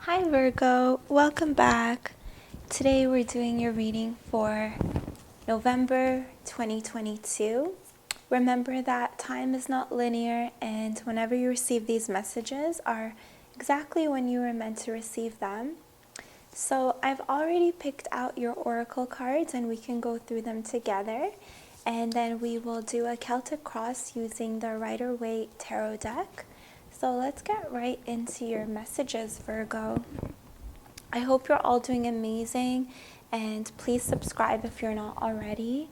Hi Virgo, welcome back. Today we're doing your reading for November 2022. Remember that time is not linear, and whenever you receive these messages are exactly when you were meant to receive them. So I've already picked out your oracle cards and we can go through them together. And then we will do a Celtic cross using the Rider-Waite tarot deck. So let's get right into your messages, Virgo. I hope you're all doing amazing, and please subscribe if you're not already.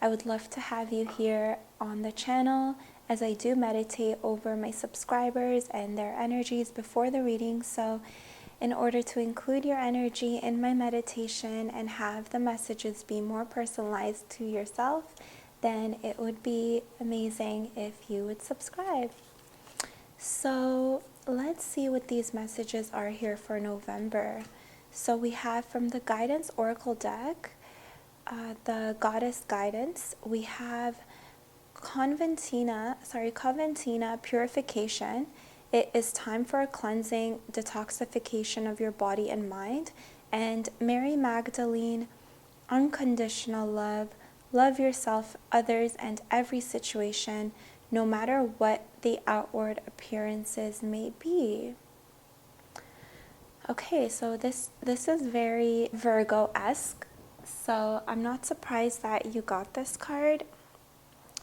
I would love to have you here on the channel as I do meditate over my subscribers and their energies before the reading. So in order to include your energy in my meditation and have the messages be more personalized to yourself, then it would be amazing if you would subscribe. So let's see what these messages are here for November. So we have from the Guidance Oracle deck, the Goddess Guidance, we have Coventina Purification. It is time for a cleansing, detoxification of your body and mind. And Mary Magdalene, Unconditional Love, love yourself, others, and every situation, no matter what the outward appearances may be. Okay, so this is very Virgo-esque, so I'm not surprised that you got this card,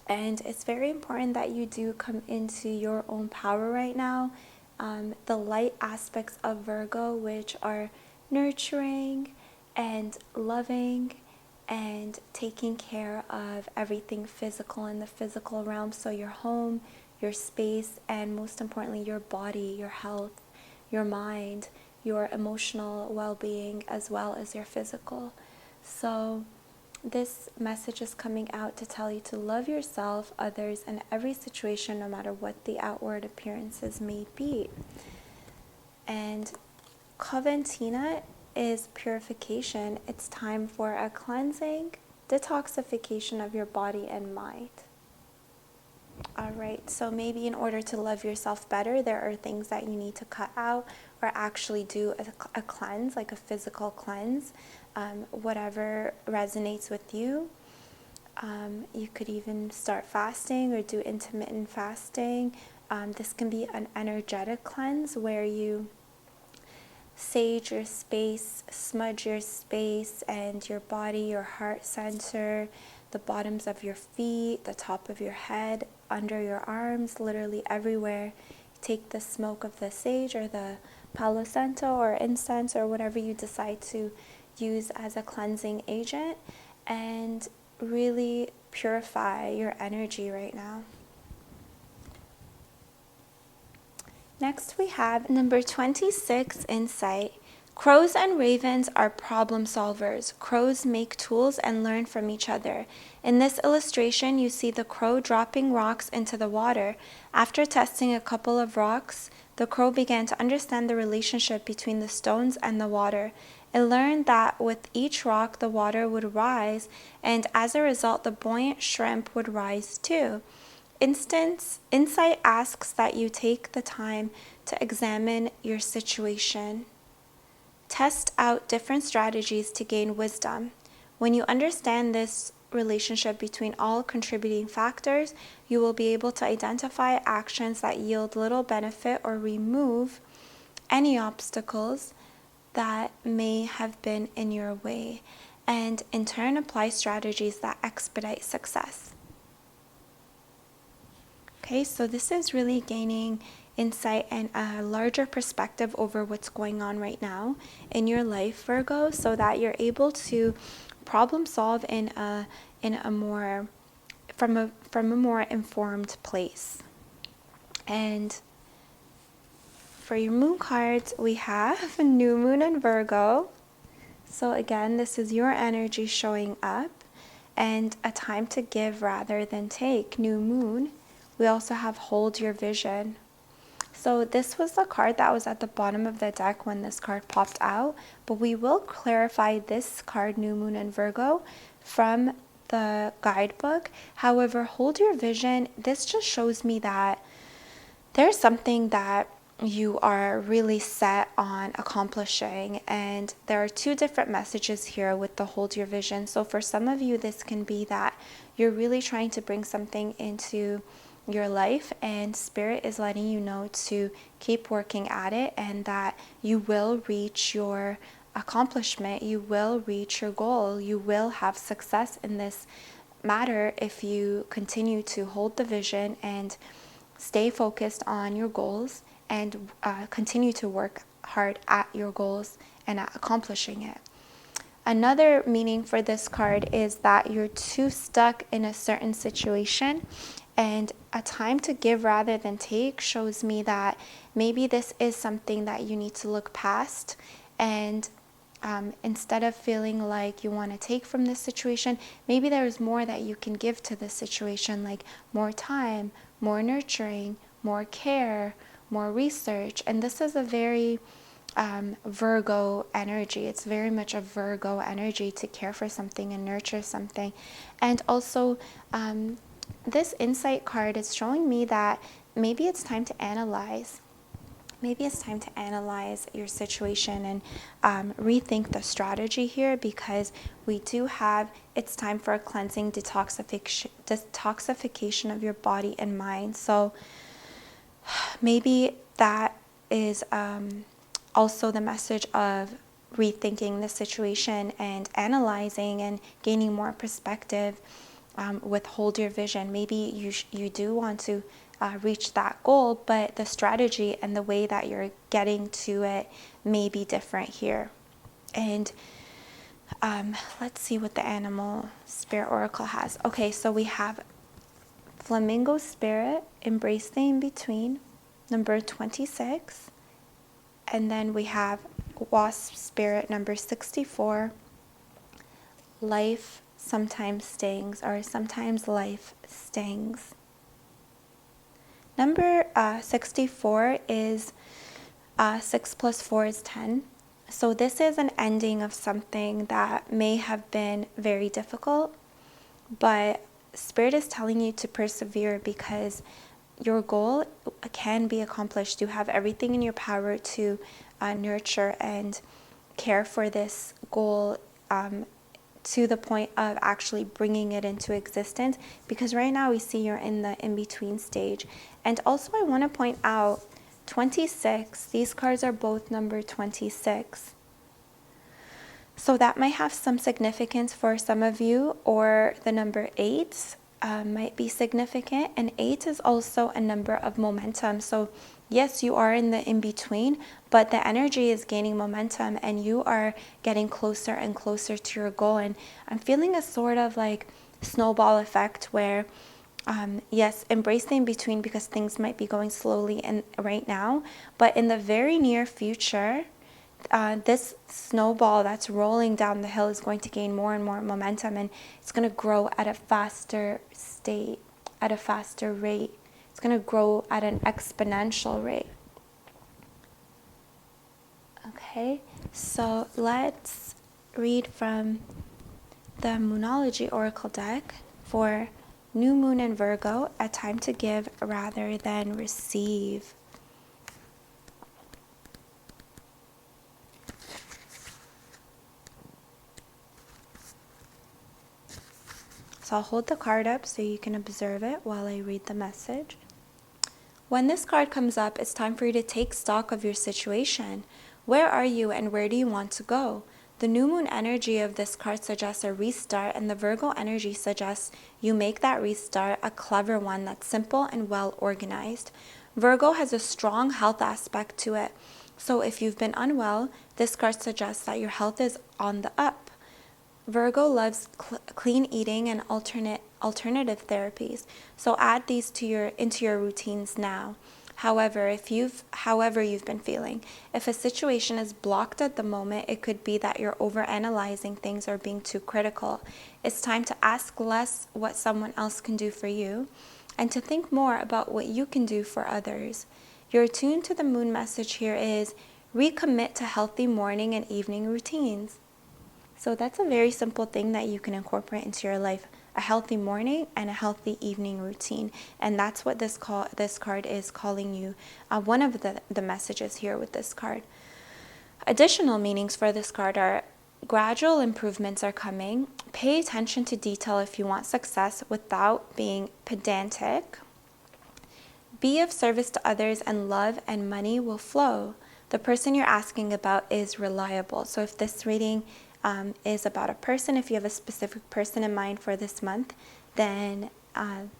and it's very important that you do come into your own power right now. The light aspects of Virgo, which are nurturing and loving and taking care of everything physical in the physical realm, so your home, your space, and most importantly your body, your health, your mind, your emotional well-being, as well as your physical. So this message is coming out to tell you to love yourself, others, and every situation, no matter what the outward appearances may be. And Coventina is purification. It's time for a cleansing, detoxification of your body and mind. Alright, so maybe in order to love yourself better, there are things that you need to cut out or actually do a cleanse, like a physical cleanse, whatever resonates with you. You could even start fasting or do intermittent fasting. This can be an energetic cleanse where you sage your space, smudge your space and your body, your heart center, the bottoms of your feet, the top of your head, under your arms, literally everywhere. Take the smoke of the sage or the Palo Santo or incense or whatever you decide to use as a cleansing agent and really purify your energy right now. Next we have number 26, Insight. Crows and ravens are problem solvers. Crows make tools and learn from each other. In this illustration, you see the crow dropping rocks into the water. After testing a couple of rocks, the crow began to understand the relationship between the stones and the water. It learned that with each rock, the water would rise, and as a result, the buoyant shrimp would rise too. Insight asks that you take the time to examine your situation. Test out different strategies to gain wisdom. When you understand this relationship between all contributing factors, you will be able to identify actions that yield little benefit or remove any obstacles that may have been in your way, and in turn apply strategies that expedite success. Okay, so this is really gaining insight and a larger perspective over what's going on right now in your life, Virgo, so that you're able to problem solve in a more from a more informed place. And for your moon cards, we have New Moon and Virgo. So again, this is your energy showing up and a time to give rather than take, New Moon. We also have Hold Your Vision. So this was the card that was at the bottom of the deck when this card popped out, but we will clarify this card, New Moon and Virgo, from the guidebook. However, Hold Your Vision, this just shows me that there's something that you are really set on accomplishing. And there are two different messages here with the hold your vision. So for some of you, this can be that you're really trying to bring something into your life, and Spirit is letting you know to keep working at it, and that you will reach your accomplishment, you will reach your goal, you will have success in this matter if you continue to hold the vision and stay focused on your goals, and continue to work hard at your goals and at accomplishing it. Another meaning for this card is that you're too stuck in a certain situation, and a time to give rather than take shows me that maybe this is something that you need to look past, and instead of feeling like you want to take from this situation, maybe there's more that you can give to this situation, like more time, more nurturing, more care, more research. And this is a very Virgo energy. It's very much a Virgo energy to care for something and nurture something. And also, this insight card is showing me that maybe it's time to analyze. Maybe it's time to analyze your situation and rethink the strategy here, because we do have, it's time for a cleansing, detoxification of your body and mind. So maybe that is also the message of rethinking the situation and analyzing and gaining more perspective with hold your vision. Maybe you do want to reach that goal, but the strategy and the way that you're getting to it may be different here. And let's see what the animal spirit oracle has. Okay, so we have flamingo spirit, embrace the in-between, number 26. And then we have wasp spirit, number 64, life sometimes stings, or sometimes life stings. Number 64 is 6 plus 4 is 10. So this is an ending of something that may have been very difficult, but Spirit is telling you to persevere, because your goal can be accomplished. You have everything in your power to nurture and care for this goal to the point of actually bringing it into existence, because right now we see you're in the in-between stage. And also I want to point out 26, these cards are both number 26. So that might have some significance for some of you, or the number 8 might be significant. And 8 is also a number of momentum. So yes, you are in the in-between, but the energy is gaining momentum and you are getting closer and closer to your goal. And I'm feeling a sort of like snowball effect where, yes, embrace the in-between, because things might be going slowly and right now, but in the very near future, this snowball that's rolling down the hill is going to gain more and more momentum, and it's going to grow at a faster state, at a faster rate. It's going to grow at an exponential rate. Okay, so let's read from the Moonology Oracle deck for New Moon in Virgo, a time to give rather than receive. So I'll hold the card up so you can observe it while I read the message. When this card comes up, it's time for you to take stock of your situation. Where are you and where do you want to go? The new moon energy of this card suggests a restart, and the Virgo energy suggests you make that restart a clever one that's simple and well organized. Virgo has a strong health aspect to it. So if you've been unwell, this card suggests that your health is on the up. Virgo loves clean eating and alternative therapies, so add these into your routines now. However you've been feeling, if a situation is blocked at the moment, it could be that you're overanalyzing things or being too critical. It's time to ask less what someone else can do for you, and to think more about what you can do for others. Your tune to the moon message here is recommit to healthy morning and evening routines. So that's a very simple thing that you can incorporate into your life. a healthy morning and a healthy evening routine. And that's what this card is calling you. One of the messages here with this card. Additional meanings for this card are gradual improvements are coming. Pay attention to detail if you want success without being pedantic. Be of service to others and love and money will flow. The person you're asking about is reliable. So if this reading is about a person, if you have a specific person in mind for this month, then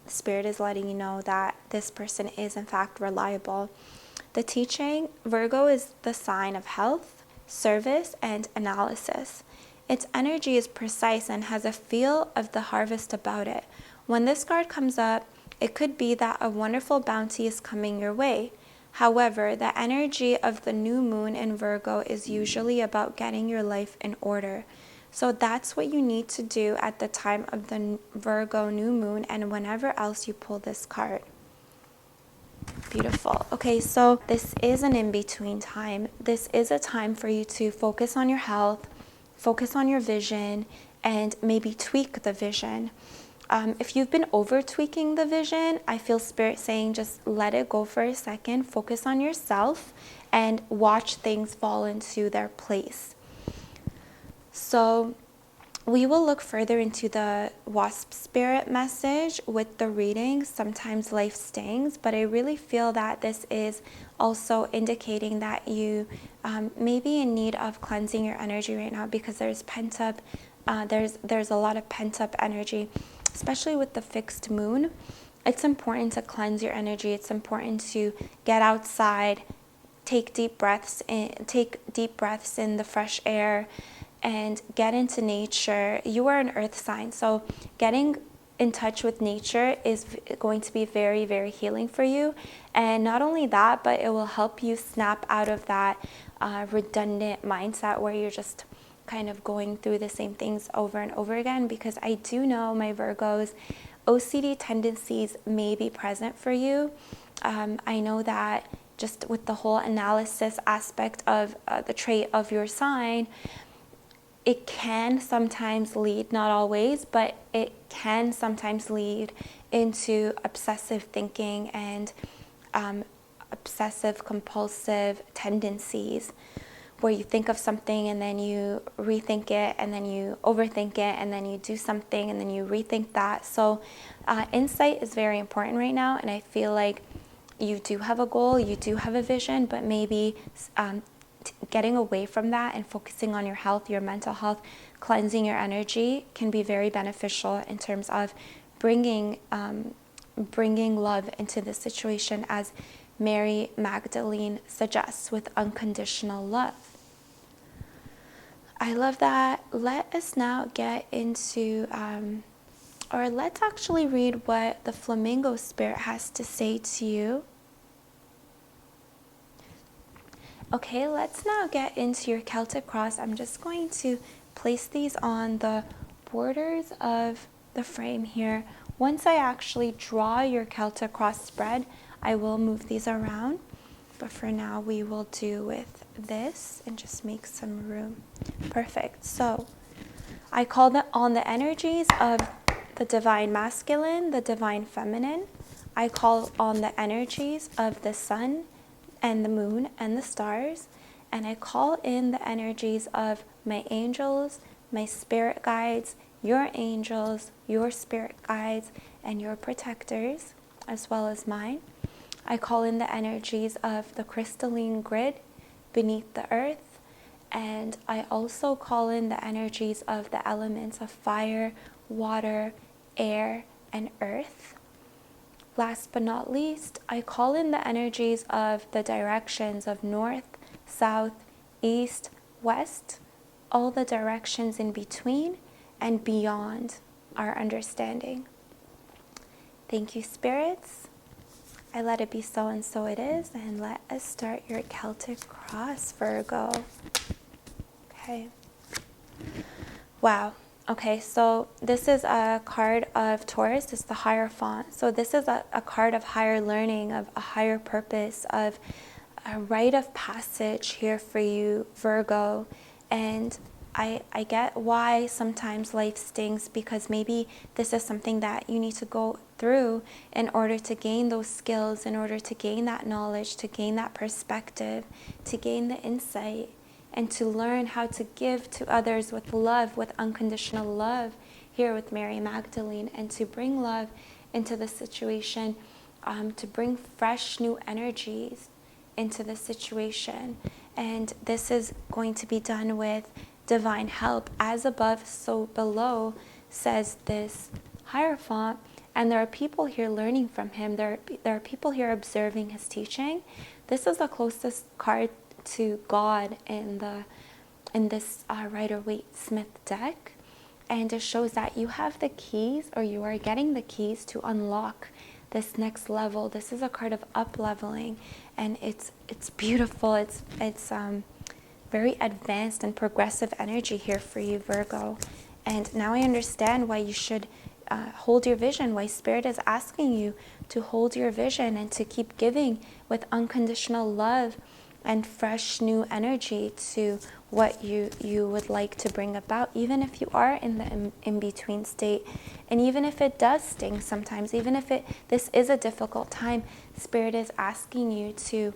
Spirit is letting you know that this person is in fact reliable. The teaching, Virgo is the sign of health, service, and analysis. Its energy is precise and has a feel of the harvest about it. When this card comes up, it could be that a wonderful bounty is coming your way. However, the energy of the new moon in Virgo is usually about getting your life in order. So that's what you need to do at the time of the Virgo new moon and whenever else you pull this card. Beautiful. Okay, so this is an in-between time. This is a time for you to focus on your health, focus on your vision, and maybe tweak the vision. If you've been over tweaking the vision, I feel Spirit saying just let it go for a second, focus on yourself, and watch things fall into their place. So we will look further into the wasp spirit message with the reading. Sometimes life stings, but I really feel that this is also indicating that you may be in need of cleansing your energy right now because there's a lot of pent up energy. Especially with the fixed moon, it's important to cleanse your energy. It's important to get outside, take deep breaths in the fresh air, and get into nature. You are an earth sign, so getting in touch with nature is going to be very, very healing for you. And not only that, but it will help you snap out of that redundant mindset where you're just kind of going through the same things over and over again, because I do know, my Virgos, OCD tendencies may be present for you. I know that just with the whole analysis aspect of the trait of your sign, it can sometimes lead, not always, but it can sometimes lead into obsessive thinking and obsessive compulsive tendencies, where you think of something and then you rethink it and then you overthink it and then you do something and then you rethink that. So insight is very important right now, and I feel like you do have a goal, you do have a vision, but maybe getting away from that and focusing on your health, your mental health, cleansing your energy can be very beneficial in terms of bringing love into the situation, as Mary Magdalene suggests, with unconditional love. I love that. Let us now get into, or let's actually read what the flamingo spirit has to say to you. Okay, let's now get into your Celtic cross. I'm just going to place these on the borders of the frame here. Once I actually draw your Celtic cross spread, I will move these around. But for now, we will do with this and just make some room. Perfect. So I call on the energies of the divine masculine, the divine feminine. I call on the energies of the sun and the moon and the stars. And I call in the energies of my angels, my spirit guides, your angels, your spirit guides, and your protectors, as well as mine. I call in the energies of the crystalline grid beneath the earth, and I also call in the energies of the elements of fire, water, air, and earth. Last but not least, I call in the energies of the directions of north, south, east, west, all the directions in between and beyond our understanding. Thank you, spirits. I let it be so, and so it is. And let us start your Celtic cross, Virgo. Okay. Wow. Okay, so this is a card of Taurus. It's the Hierophant. So this is a card of higher learning, of a higher purpose, of a rite of passage here for you, Virgo. And I get why sometimes life stings, because maybe this is something that you need to go through in order to gain those skills, in order to gain that knowledge, to gain that perspective, to gain the insight, and to learn how to give to others with love, with unconditional love, here with Mary Magdalene, and to bring love into the situation, to bring fresh new energies into the situation. And this is going to be done with divine help. As above, so below, says this Hierophant. And there are people here learning from him. There are people here observing his teaching. This is the closest card to God in this Rider-Waite-Smith deck. And it shows that you have the keys, or you are getting the keys to unlock this next level. This is a card of up-leveling, and it's beautiful. It's very advanced and progressive energy here for you, Virgo. And now I understand why you should hold your vision, why Spirit is asking you to hold your vision and to keep giving with unconditional love and fresh new energy to what you would like to bring about, even if you are in the in-between state. And even if it does sting sometimes, even if this is a difficult time, Spirit is asking you to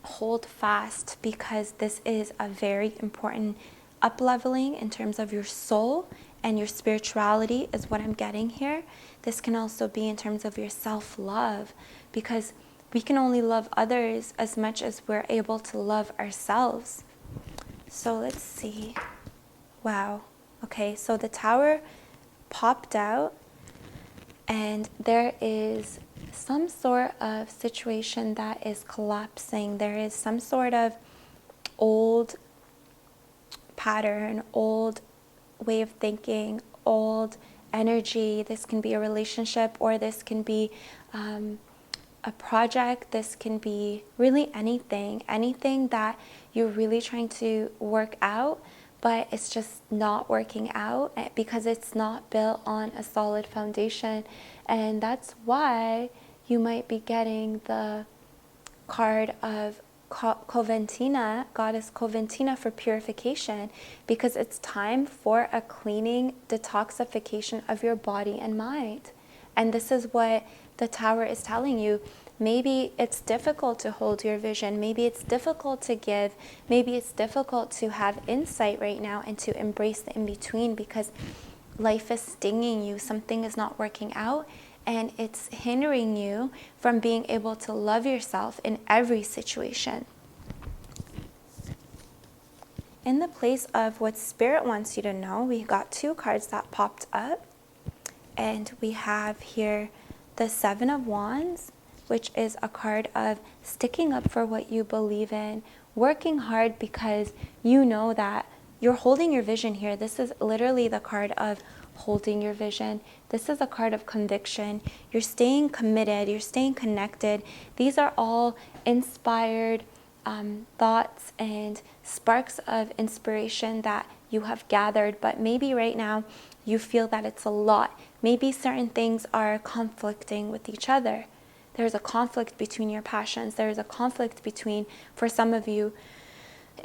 hold fast, because this is a very important up-leveling in terms of your soul and your spirituality is what I'm getting here. This can also be in terms of your self-love, because we can only love others as much as we're able to love ourselves. So let's see. Wow. Okay, so the Tower popped out, and there is some sort of situation that is collapsing. There is some sort of old pattern, old way of thinking, old energy. This can be a relationship, or this can be a project. This can be really anything that you're really trying to work out, but it's just not working out because it's not built on a solid foundation. And that's why you might be getting the card of Coventina, Goddess Coventina, for purification, because it's time for a cleaning, detoxification of your body and mind. And this is what the Tower is telling you. Maybe it's difficult to hold your vision. Maybe it's difficult to give. Maybe it's difficult to have insight right now and to embrace the in-between, because life is stinging you. Something is not working out, and it's hindering you from being able to love yourself in every situation. In the place of what Spirit wants you to know, we got two cards that popped up, and we have here the Seven of Wands, which is a card of sticking up for what you believe in, working hard because you know that you're holding your vision here. This is literally the card of holding your vision. This is a card of conviction. You're staying committed. You're staying connected. These are all inspired thoughts and sparks of inspiration that you have gathered. But maybe right now you feel that it's a lot. Maybe certain things are conflicting with each other. There's a conflict between your passions. There's a conflict between, for some of you,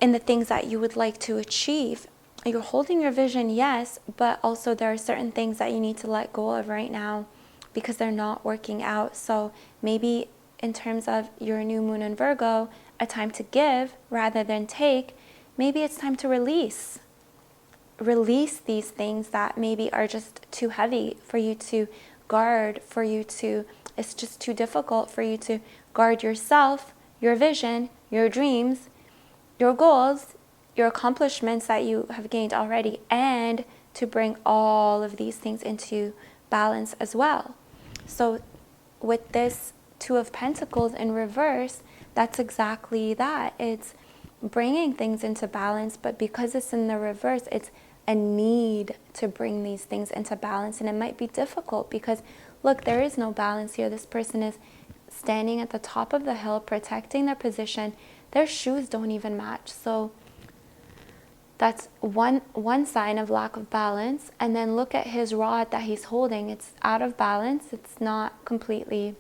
in the things that you would like to achieve. You're holding your vision, yes, but also there are certain things that you need to let go of right now because they're not working out. So maybe in terms of your new moon in Virgo, a time to give rather than take, maybe it's time to release. Release these things that maybe are just too heavy for you to guard, it's just too difficult for you to guard yourself, your vision, your dreams, your goals, your accomplishments that you have gained already, and to bring all of these things into balance as well. So with this Two of Pentacles in reverse, that's exactly that. It's bringing things into balance, but because it's in the reverse, it's a need to bring these things into balance. And it might be difficult because, look, there is no balance here. This person is standing at the top of the hill, protecting their position. Their shoes don't even match. So that's one sign of lack of balance. And then look at his rod that he's holding. It's out of balance. It's not completely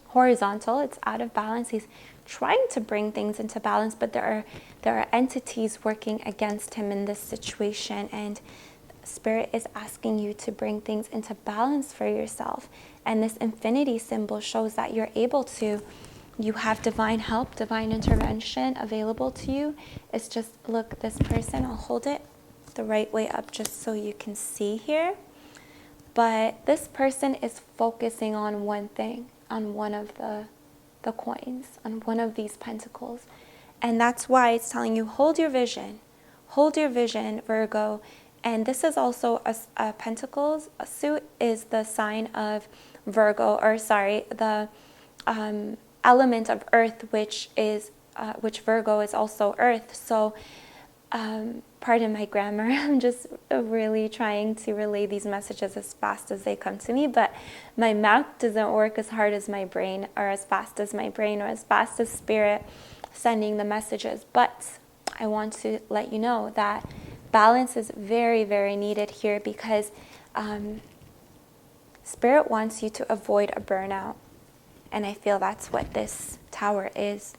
horizontal. It's out of balance. He's trying to bring things into balance, but there are entities working against him in this situation, and Spirit is asking you to bring things into balance for yourself. And this infinity symbol shows that you're able to. You have divine help, divine intervention available to you. It's just, look, this person, I'll hold it the right way up just so you can see here. But this person is focusing on one thing, on one of the coins, on one of these pentacles. And that's why it's telling you, hold your vision, Virgo. And this is also a pentacles. A suit is the sign of Virgo, or sorry, the element of earth, which Virgo is also earth. So pardon my grammar, I'm just really trying to relay these messages as fast as they come to me, but my mouth doesn't work as hard as my brain, or as fast as my brain, or as fast as Spirit sending the messages. But I want to let you know that balance is very, very needed here, because Spirit wants you to avoid a burnout. And I feel that's what this Tower is.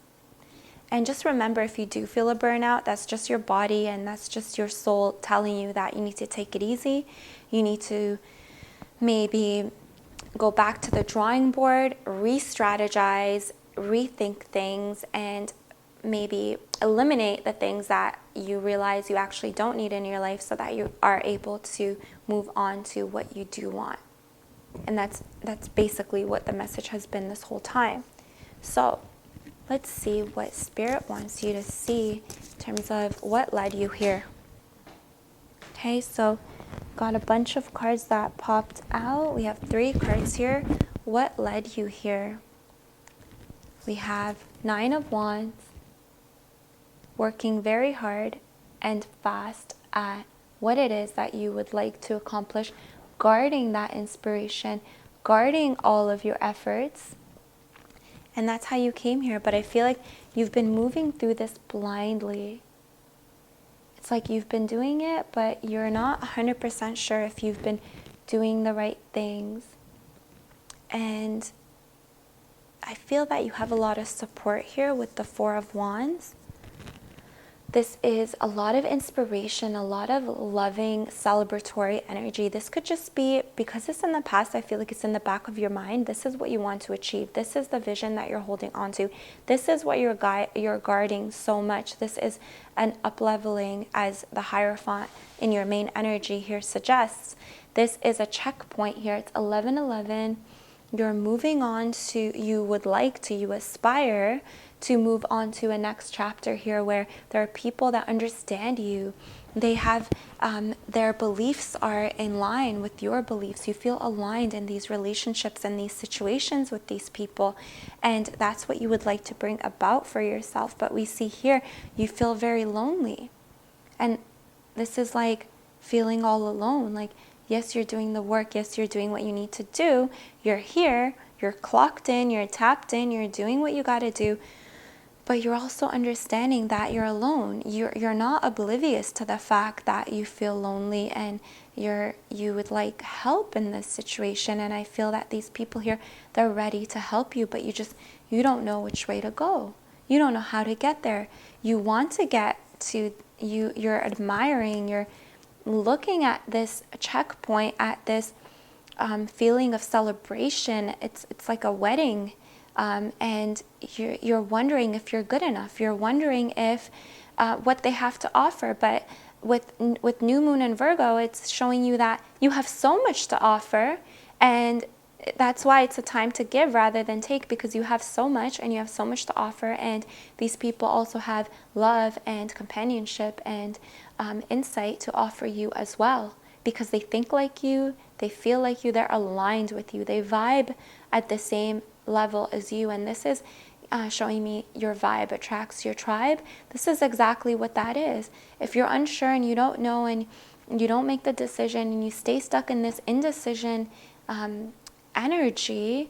And just remember, if you do feel a burnout, that's just your body and that's just your soul telling you that you need to take it easy. You need to maybe go back to the drawing board, re-strategize, rethink things, and maybe eliminate the things that you realize you actually don't need in your life, so that you are able to move on to what you do want. And that's basically what the message has been this whole time. So let's see what Spirit wants you to see in terms of what led you here. Okay, so got a bunch of cards that popped out. We have 3 cards here. What led you here? We have 9 of Wands, working very hard and fast at what it is that you would like to accomplish, guarding that inspiration, guarding all of your efforts. And that's how you came here. But I feel like you've been moving through this blindly. It's like you've been doing it, but you're not 100% sure if you've been doing the right things. And I feel that you have a lot of support here with the 4 of Wands. This is a lot of inspiration, a lot of loving, celebratory energy. This could just be, because it's in the past, I feel like it's in the back of your mind. This is what you want to achieve. This is the vision that you're holding on to. This is what you're guarding so much. This is an up-leveling, as the Hierophant in your main energy here suggests. This is a checkpoint here. It's 11:11. You're moving on to, you aspire to move on to a next chapter here, where there are people that understand you. They have, their beliefs are in line with your beliefs. You feel aligned in these relationships and these situations with these people. And that's what you would like to bring about for yourself. But we see here, you feel very lonely. And this is like feeling all alone. Like, yes, you're doing the work. Yes, you're doing what you need to do. You're here. You're clocked in. You're tapped in. You're doing what you got to do. But you're also understanding that you're alone. You're not oblivious to the fact that you feel lonely and you would like help in this situation. And I feel that these people here, they're ready to help you, but you don't know which way to go. You don't know how to get there. You want to get to, you're admiring, you're looking at this checkpoint, at this feeling of celebration. It's like a wedding. And you're wondering if you're good enough. You're wondering if what they have to offer. But with New Moon and Virgo, it's showing you that you have so much to offer, and that's why it's a time to give rather than take, because you have so much and you have so much to offer. And these people also have love and companionship and insight to offer you as well, because they think like you, they feel like you, they're aligned with you, they vibe at the same level as you. And this is showing me your vibe attracts your tribe. This is exactly what that is. If you're unsure and you don't know and you don't make the decision and you stay stuck in this indecision energy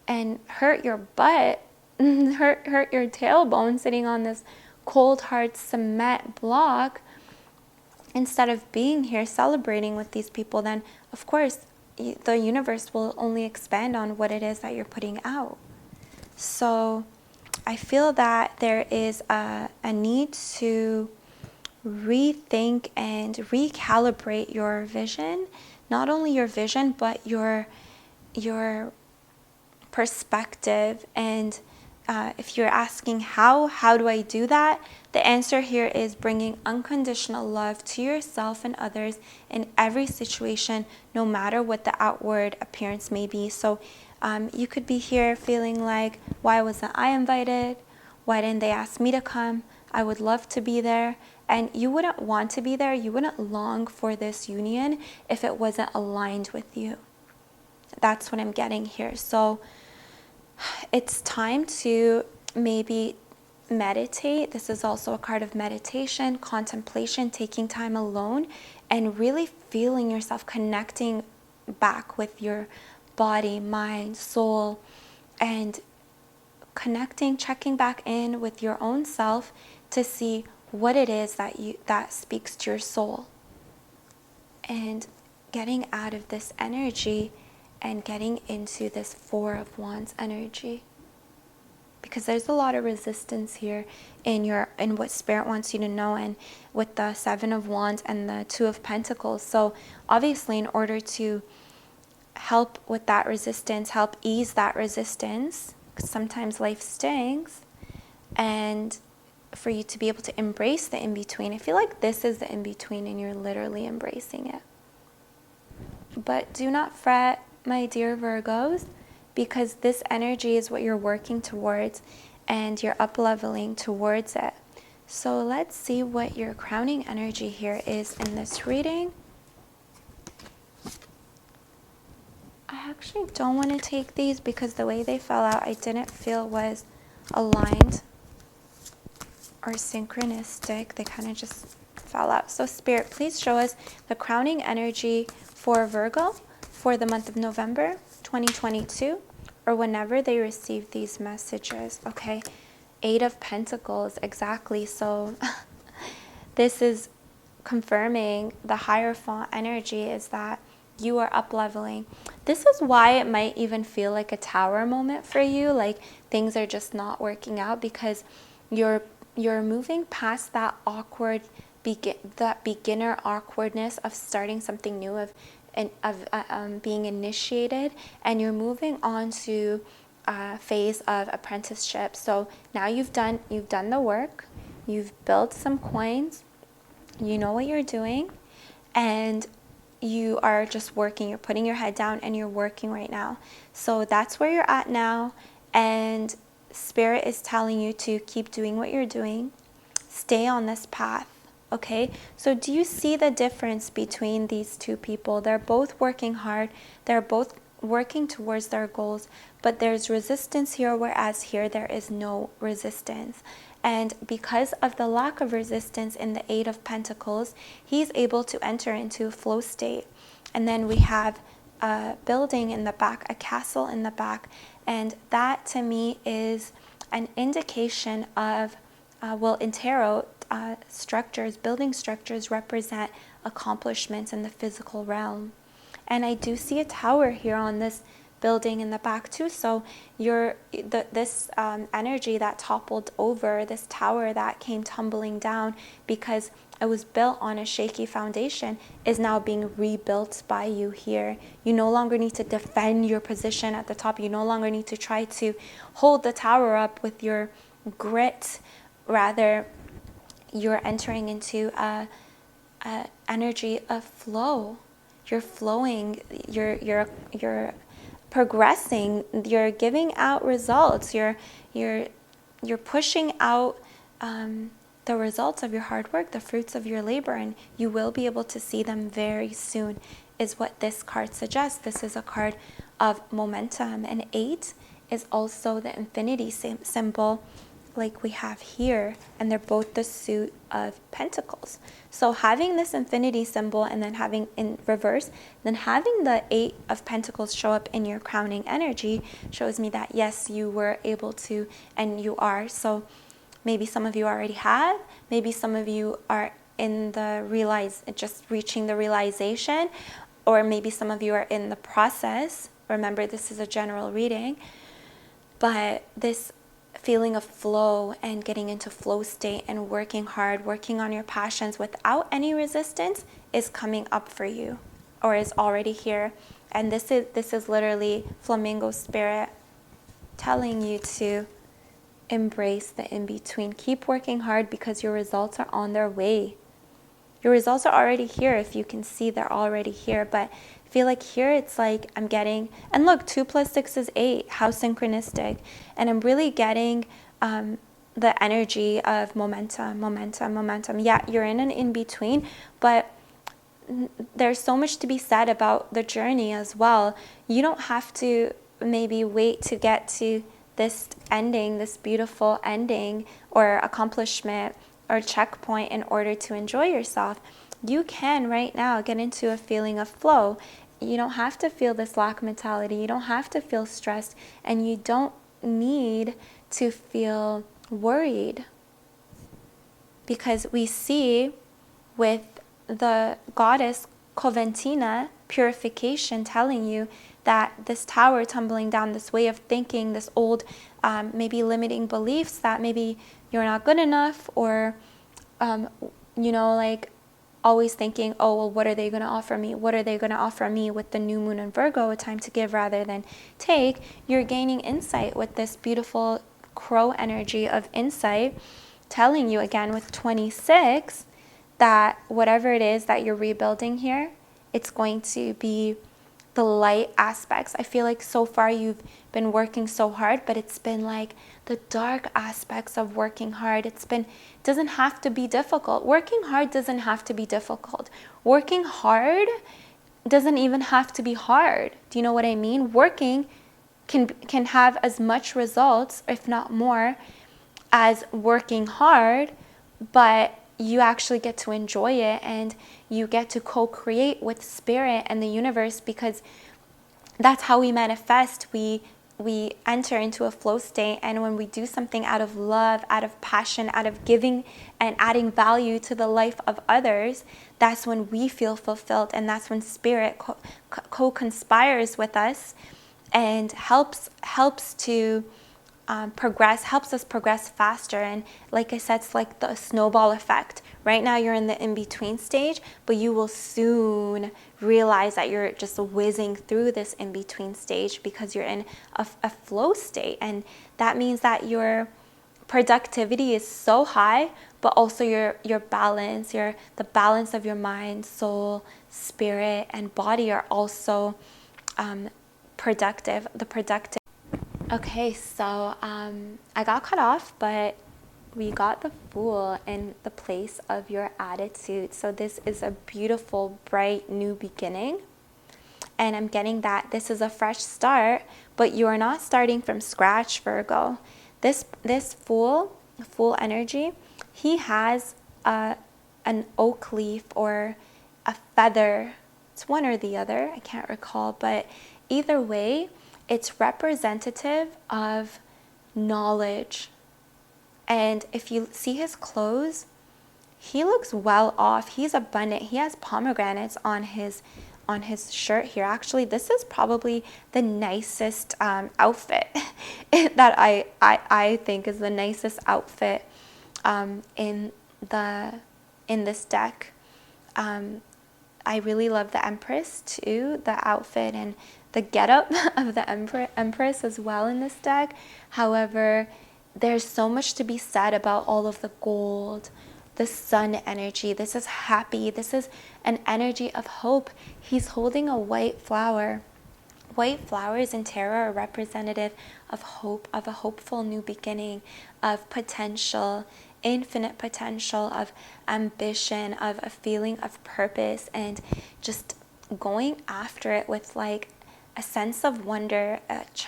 and hurt your butt, hurt your tailbone sitting on this cold hard cement block, instead of being here celebrating with these people, then of course the universe will only expand on what it is that you're putting out. So I feel that there is a need to rethink and recalibrate your vision. Not only your vision, but your perspective. And if you're asking how do I do that? The answer here is bringing unconditional love to yourself and others in every situation, no matter what the outward appearance may be. So you could be here feeling like, why wasn't I invited? Why didn't they ask me to come? I would love to be there. And you wouldn't want to be there. You wouldn't long for this union if it wasn't aligned with you. That's what I'm getting here. So it's time to maybe meditate. This is also a card of meditation, contemplation, taking time alone, and really feeling yourself, connecting back with your body, mind, soul, and connecting, checking back in with your own self to see what it is that speaks to your soul, and getting out of this energy and getting into this Four of Wands energy, because there's a lot of resistance here in what Spirit wants you to know, and with the Seven of Wands and the Two of Pentacles. So obviously, in order to help with that resistance, help ease that resistance, because sometimes life stings, and for you to be able to embrace the in-between. I feel like this is the in-between and you're literally embracing it. But do not fret, my dear Virgos, because this energy is what you're working towards and you're up-leveling towards it. So let's see what your crowning energy here is in this reading. I actually don't want to take these because the way they fell out, I didn't feel was aligned or synchronistic. They kind of just fell out. So Spirit, please show us the crowning energy for Virgo for the month of November 2022, or whenever they receive these messages. Okay, Eight of Pentacles, exactly. So this is confirming the Hierophant energy, is that you are up leveling. This is why it might even feel like a tower moment for you, like things are just not working out, because you're moving past that awkward beginner awkwardness of starting something new, of being initiated, and you're moving on to a phase of apprenticeship. So now you've done the work, you've built some coins, you know what you're doing, and you are just working. You're putting your head down and you're working right now. So that's where you're at now, and Spirit is telling you to keep doing what you're doing. Stay on this path. Okay, so do you see the difference between these two people? They're both working hard. They're both working towards their goals, but there's resistance here, whereas here there is no resistance. And because of the lack of resistance in the Eight of Pentacles, he's able to enter into a flow state. And then we have a building in the back, a castle in the back, and that to me is an indication of, in tarot, structures, building structures represent accomplishments in the physical realm. And I do see a tower here on this building in the back too. So this energy that toppled over, this tower that came tumbling down because it was built on a shaky foundation, is now being rebuilt by you here. You no longer need to defend your position at the top. You no longer need to try to hold the tower up with your grit. Rather, you're entering into a energy of flow. You're flowing. You're progressing. You're giving out results. You're pushing out the results of your hard work, the fruits of your labor, and you will be able to see them very soon, is what this card suggests. This is a card of momentum, and 8 is also the infinity symbol, like we have here, and they're both the suit of pentacles. So having this infinity symbol and then having in reverse, then having the 8 of pentacles show up in your crowning energy shows me that yes, you were able to, and you are. So maybe some of you already have, maybe some of you are in the just reaching the realization, or maybe some of you are in the process. Remember, this is a general reading, but this feeling of flow and getting into flow state and working hard, working on your passions without any resistance is coming up for you, or is already here. And this is literally Flamingo Spirit telling you to embrace the in-between. Keep working hard because your results are on their way. Your results are already here. If you can see, they're already here. But I feel like here it's like I'm getting, and look, 2 + 6 is 8. How synchronistic. And I'm really getting the energy of momentum. Yeah, you're in an in-between, but there's so much to be said about the journey as well. You don't have to maybe wait to get to this ending, this beautiful ending or accomplishment or checkpoint in order to enjoy yourself. You can right now get into a feeling of flow. You don't have to feel this lack mentality. You don't have to feel stressed, and you don't need to feel worried, because we see with the goddess Coventina, purification, telling you that this tower tumbling down, this way of thinking, this old maybe limiting beliefs that maybe you're not good enough, or like always thinking, oh, well, what are they going to offer me? What are they going to offer me? With the new moon in Virgo, a time to give rather than take, you're gaining insight with this beautiful crow energy of insight, telling you again with 26 that whatever it is that you're rebuilding here, it's going to be the light aspects. I feel like so far you've been working so hard, but it's been like the dark aspects of working hard. Doesn't have to be difficult. Working hard doesn't have to be difficult. Working hard doesn't even have to be hard. Do you know what I mean? Working can have as much results, if not more, as working hard, but you actually get to enjoy it, and you get to co-create with spirit and the universe, because that's how we manifest. We enter into a flow state, and when we do something out of love, out of passion, out of giving and adding value to the life of others, that's when we feel fulfilled, and that's when spirit co-conspires with us and helps to helps us progress faster. And like I said, it's like the snowball effect. Right now you're in the in-between stage, but you will soon realize that you're just whizzing through this in-between stage because you're in a flow state. And that means that your productivity is so high, but also your balance, the balance of your mind, soul, spirit, and body are also productive. Okay, so I got cut off, but we got the Fool in the place of your attitude. So this is a beautiful, bright, new beginning. And I'm getting that this is a fresh start, but you are not starting from scratch, Virgo. This Fool energy, he has an oak leaf or a feather. It's one or the other, I can't recall, but either way, it's representative of knowledge. And if you see his clothes, he looks well off. He's abundant. He has pomegranates on his shirt here. Actually, this is probably the nicest outfit that I think is the nicest outfit in this deck. I really love the Empress too, the outfit and the getup of the Empress as well in this deck. However, there's so much to be said about all of the gold, the sun energy. This is happy. This is an energy of hope. He's holding a white flower. White flowers in tarot are representative of hope, of a hopeful new beginning, of potential, infinite potential, of ambition, of a feeling of purpose, and just going after it with like a sense of wonder,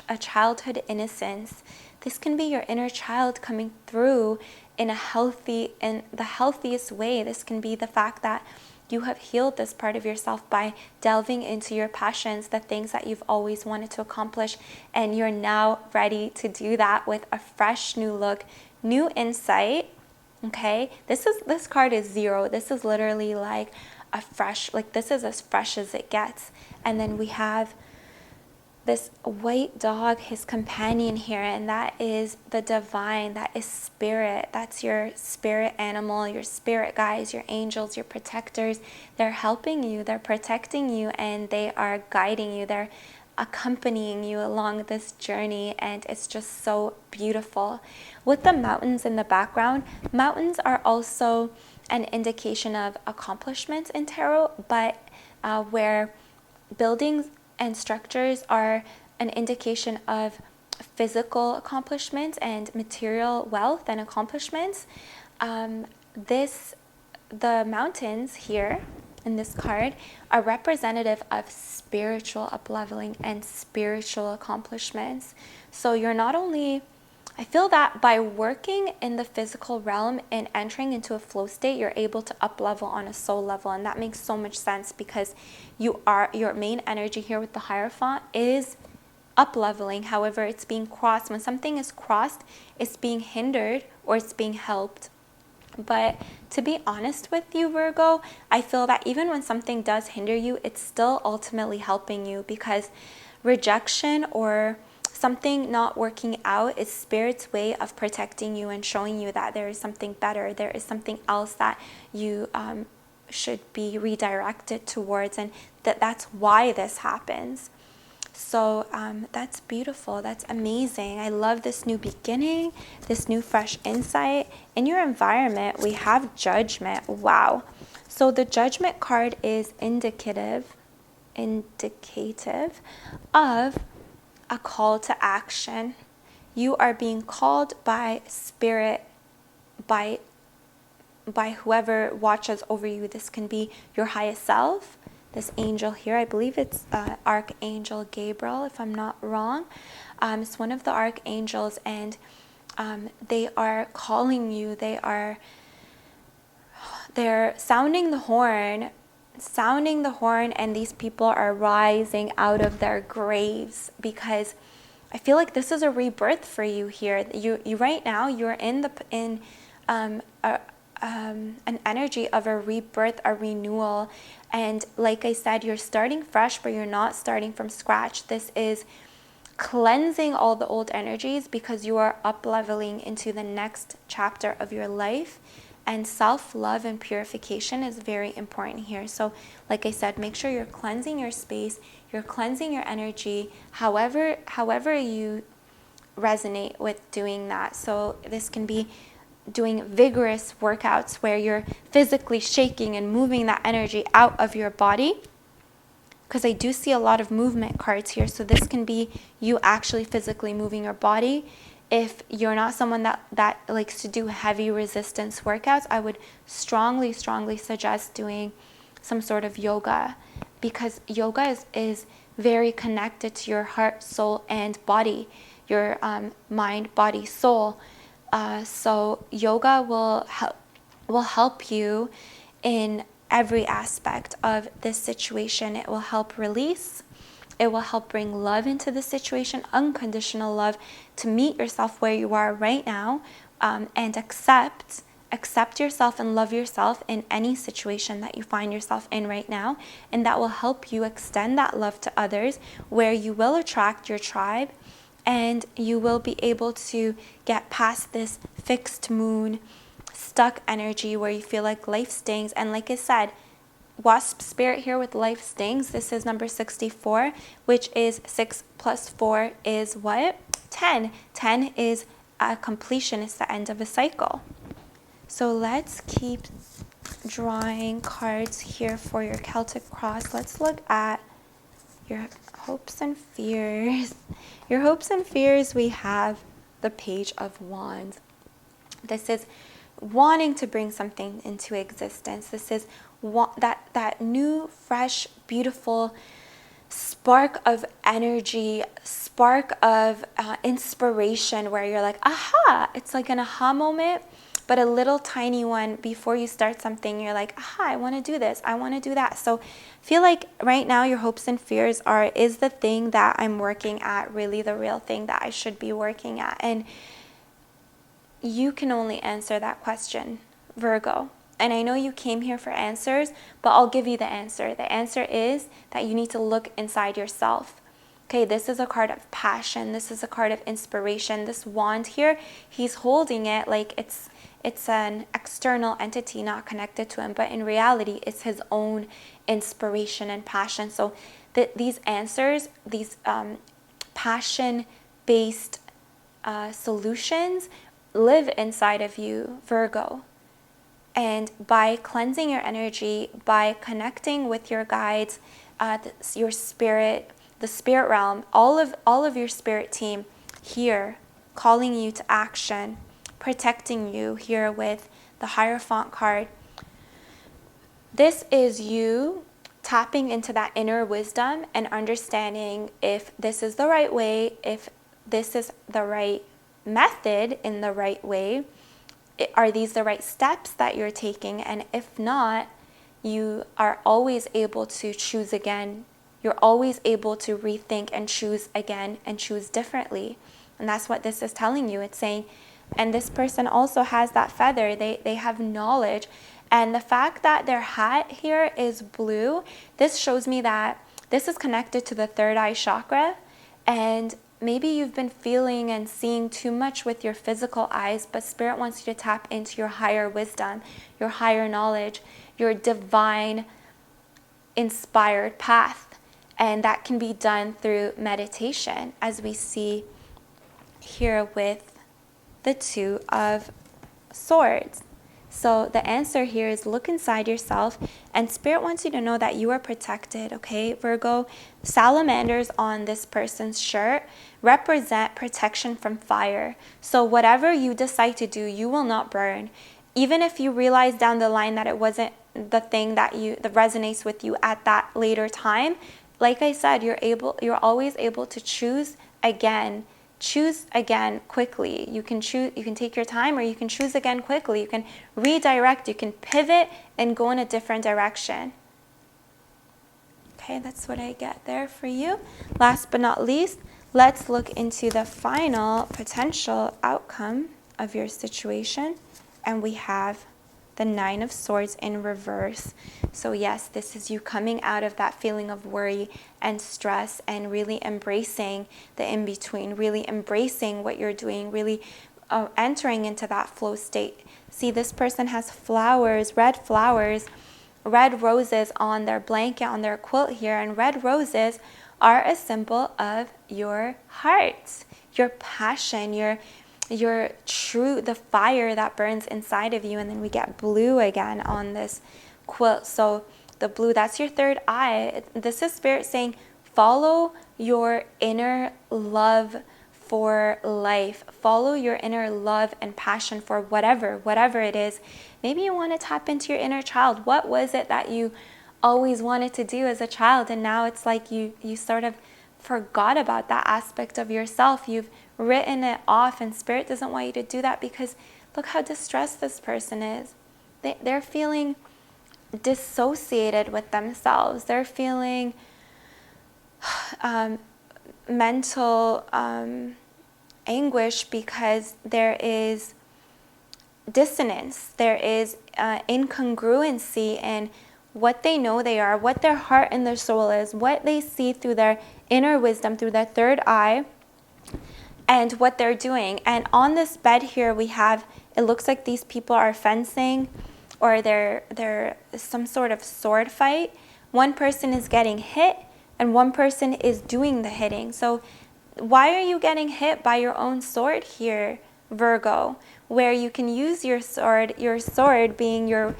a childhood innocence. This can be your inner child coming through in the healthiest way. This can be the fact that you have healed this part of yourself by delving into your passions, the things that you've always wanted to accomplish, and you're now ready to do that with a fresh new look, new insight. Okay, this card is 0. This is literally like a fresh, like this is as fresh as it gets. And then we have this white dog, his companion here, and that is the divine, that is spirit. That's your spirit animal, your spirit guides, your angels, your protectors. They're helping you, they're protecting you, and they are guiding you. They're accompanying you along this journey, and it's just so beautiful. With the mountains in the background, mountains are also an indication of accomplishments in tarot, but where buildings and structures are an indication of physical accomplishments and material wealth and accomplishments. The mountains here in this card are representative of spiritual upleveling and spiritual accomplishments. So you're not only, I feel that by working in the physical realm and entering into a flow state, you're able to up level on a soul level. And that makes so much sense because your main energy here with the Hierophant is up leveling. However, it's being crossed. When something is crossed, it's being hindered or it's being helped. But to be honest with you, Virgo, I feel that even when something does hinder you, it's still ultimately helping you, because rejection or something not working out is Spirit's way of protecting you and showing you that there is something better. There is something else that you should be redirected towards, and that's why this happens. So that's beautiful. That's amazing. I love this new beginning, this new fresh insight. In your environment, we have Judgment. Wow. So the Judgment card is indicative of a call to action. You are being called by Spirit, by whoever watches over you. This can be your highest self, this angel here. I believe it's Archangel Gabriel, if I'm not wrong. It's one of the archangels, and they are calling you. They're sounding the horn, and these people are rising out of their graves, because I feel like this is a rebirth for you here. You right now, you're in an energy of a rebirth, a renewal. And like I said, you're starting fresh, but you're not starting from scratch. This is cleansing all the old energies, because you are up leveling into the next chapter of your life. And self-love and purification is very important here. So like I said, make sure you're cleansing your space, you're cleansing your energy, however you resonate with doing that. So this can be doing vigorous workouts where you're physically shaking and moving that energy out of your body, because I do see a lot of movement cards here. So this can be you actually physically moving your body. If you're not someone that likes to do heavy resistance workouts, I would strongly suggest doing some sort of yoga, because yoga is very connected to your heart, soul, and body, your mind, body, soul. So yoga will help you in every aspect of this situation. It will help release. It will help bring love into the situation, unconditional love, to meet yourself where you are right now, and accept yourself and love yourself in any situation that you find yourself in right now. And that will help you extend that love to others, where you will attract your tribe, and you will be able to get past this fixed moon, stuck energy where you feel like life stings. And like I said, Wasp Spirit here with life stings. This is number 64, which is 6 plus 4 is what? 10. 10 is a completion. It's the end of a cycle. So let's keep drawing cards here for your Celtic cross. Let's look at your hopes and fears. Your hopes and fears, we have the Page of Wands. This is wanting to bring something into existence. This is that new, fresh, beautiful spark of energy, spark of inspiration, where you're like, aha! It's like an aha moment, but a little tiny one before you start something. You're like, aha, I want to do this, I want to do that. So I feel like right now your hopes and fears is the thing that I'm working at really the real thing that I should be working at? And you can only answer that question, Virgo. And I know you came here for answers, but I'll give you the answer. The answer is that you need to look inside yourself. Okay, this is a card of passion. This is a card of inspiration. This wand here, he's holding it like it's an external entity not connected to him, but in reality, it's his own inspiration and passion. So these answers, these passion-based solutions live inside of you, Virgo. And by cleansing your energy, by connecting with your guides, your spirit, the spirit realm, all of your spirit team here, calling you to action, protecting you here with the Hierophant card. This is you tapping into that inner wisdom and understanding if this is the right way, if this is the right method in the right way. Are these the right steps that you're taking? And if not, you are always able to choose again. You're always able to rethink and choose again and choose differently. And that's what this is telling you. It's saying, and this person also has that feather. They have knowledge. And the fact that their hat here is blue, this shows me that this is connected to the third eye chakra. And maybe you've been feeling and seeing too much with your physical eyes, but Spirit wants you to tap into your higher wisdom, your higher knowledge, your divine inspired path. And that can be done through meditation, as we see here with the Two of Swords. So the answer here is look inside yourself, and Spirit wants you to know that you are protected, okay, Virgo? Salamanders on this person's shirt represent protection from fire. So whatever you decide to do, you will not burn. Even if you realize down the line that it wasn't the thing that resonates with you at that later time, like I said, you're always able to choose again. Choose again quickly. You can take your time, or you can choose again quickly. You can redirect, you can pivot and go in a different direction. Okay, that's what I get there for you. Last but not least, let's look into the final potential outcome of your situation. And we have the Nine of Swords in reverse. So yes, this is you coming out of that feeling of worry and stress and really embracing the in-between, really embracing what you're doing, really entering into that flow state. See, this person has flowers, red roses on their blanket, on their quilt here, and red roses are a symbol of your heart, your passion, your true, the fire that burns inside of you. And then we get blue again on this quilt. So the blue, that's your third eye. This is Spirit saying, follow your inner love for life. Follow your inner love and passion for whatever it is. Maybe you want to tap into your inner child. What was it that you always wanted to do as a child, and now it's like you sort of forgot about that aspect of yourself? You've written it off, and Spirit doesn't want you to do that, because look how distressed this person is. They're feeling dissociated with themselves. They're feeling mental anguish because there is dissonance. There is incongruency in what they know they are, what their heart and their soul is, what they see through their inner wisdom, through their third eye, and what they're doing. And on this bed here we have, it looks like these people are fencing, or they're some sort of sword fight. One person is getting hit and one person is doing the hitting. So why are you getting hit by your own sword here, Virgo, where you can use your sword being your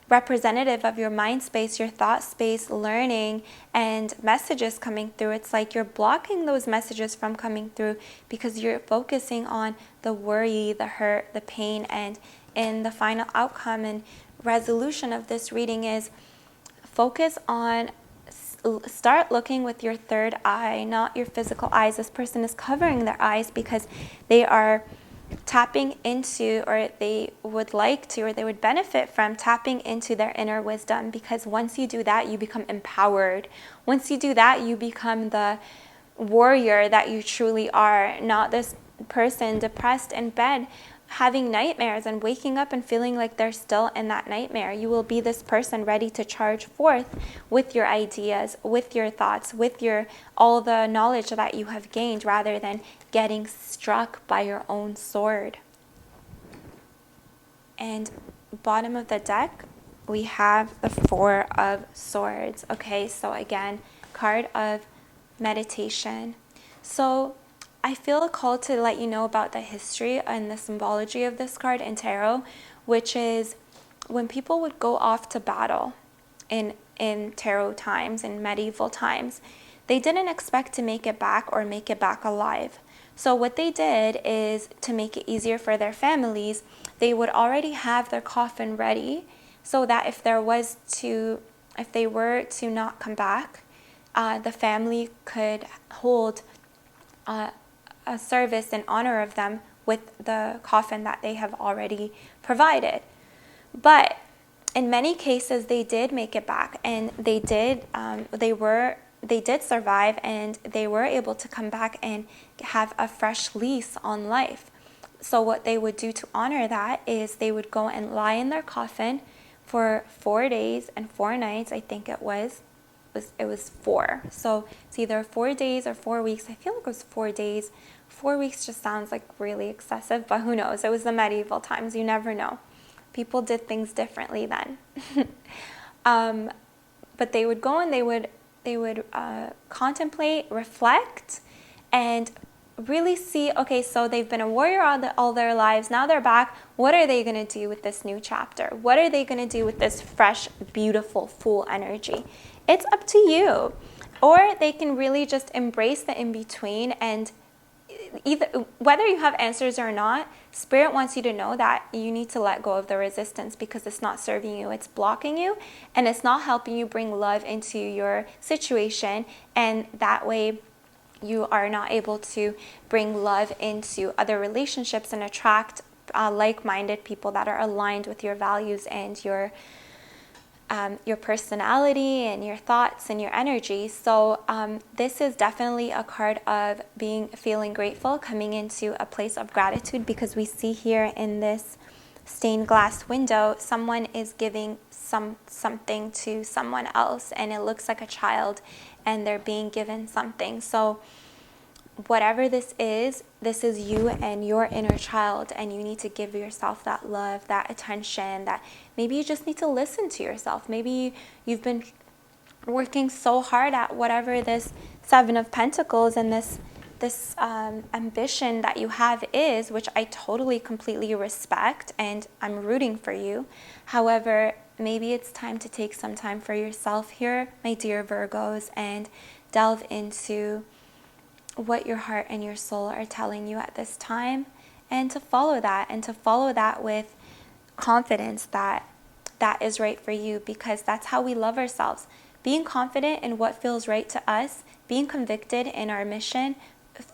representative of your mind space, your thought space, learning and messages coming through? It's like you're blocking those messages from coming through because you're focusing on the worry, the hurt, the pain. And in the final outcome and resolution of this reading is focus on, start looking with your third eye, not your physical eyes. This person is covering their eyes because they are tapping into, or they would like to, or they would benefit from tapping into their inner wisdom, because once you do that, you become empowered. Once you do that, you become the warrior that you truly are, not this person depressed in bed having nightmares and waking up and feeling like they're still in that nightmare. You will be this person ready to charge forth with your ideas, with your thoughts, with all the knowledge that you have gained, rather than getting struck by your own sword. And bottom of the deck, we have the Four of Swords. Okay, so again, card of meditation. So I feel a call to let you know about the history and the symbology of this card in tarot, which is when people would go off to battle in tarot times, in medieval times, they didn't expect to make it back or make it back alive. So what they did is, to make it easier for their families, they would already have their coffin ready, so that if they were to not come back, the family could hold a service in honor of them with the coffin that they have already provided. But in many cases, they did make it back, and they did survive, and they were able to come back and have a fresh lease on life. So what they would do to honor that is they would go and lie in their coffin for 4 days and 4 nights. I think it was 4. So it's either 4 days or 4 weeks. I feel like it was 4 days. 4 weeks just sounds like really excessive, but who knows? It was the medieval times. You never know. People did things differently then. But they would go and they would contemplate, reflect, and really see, okay, so they've been a warrior all their lives. Now they're back. What are they going to do with this new chapter? What are they going to do with this fresh, beautiful, full energy? It's up to you. Or they can really just embrace the in-between, and either, whether you have answers or not, Spirit wants you to know that you need to let go of the resistance, because it's not serving you, it's blocking you, and it's not helping you bring love into your situation, and that way you are not able to bring love into other relationships and attract like-minded people that are aligned with your values and your personality and your thoughts and your energy. So this is definitely a card of feeling grateful, coming into a place of gratitude, because we see here in this stained glass window, someone is giving something to someone else, and it looks like a child, and they're being given something. So whatever this is you and your inner child, and you need to give yourself that love, that attention, that maybe you just need to listen to yourself. Maybe you've been working so hard at whatever this Seven of Pentacles and this ambition that you have is, which I totally, completely respect, and I'm rooting for you. However, maybe it's time to take some time for yourself here, my dear Virgos, and delve into what your heart and your soul are telling you at this time, and to follow that with confidence that that is right for you, because that's how we love ourselves. Being confident in what feels right to us, being convicted in our mission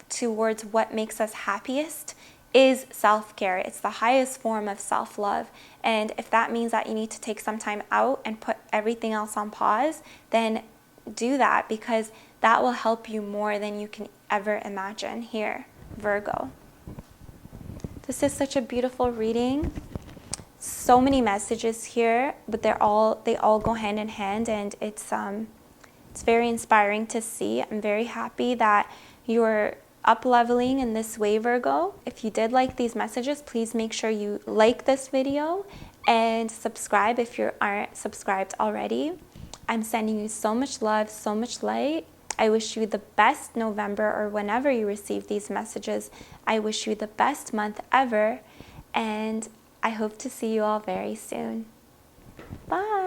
towards what makes us happiest, is self-care. It's the highest form of self-love. And if that means that you need to take some time out and put everything else on pause, then do that, because that will help you more than you can ever imagine here, Virgo. This is such a beautiful reading. So many messages here, but they all go hand in hand, and it's very inspiring to see. I'm very happy that you're up-leveling in this way, Virgo. If you did like these messages, please make sure you like this video and subscribe if you aren't subscribed already. I'm sending you so much love, so much light. I wish you the best November, or whenever you receive these messages. I wish you the best month ever, and I hope to see you all very soon. Bye.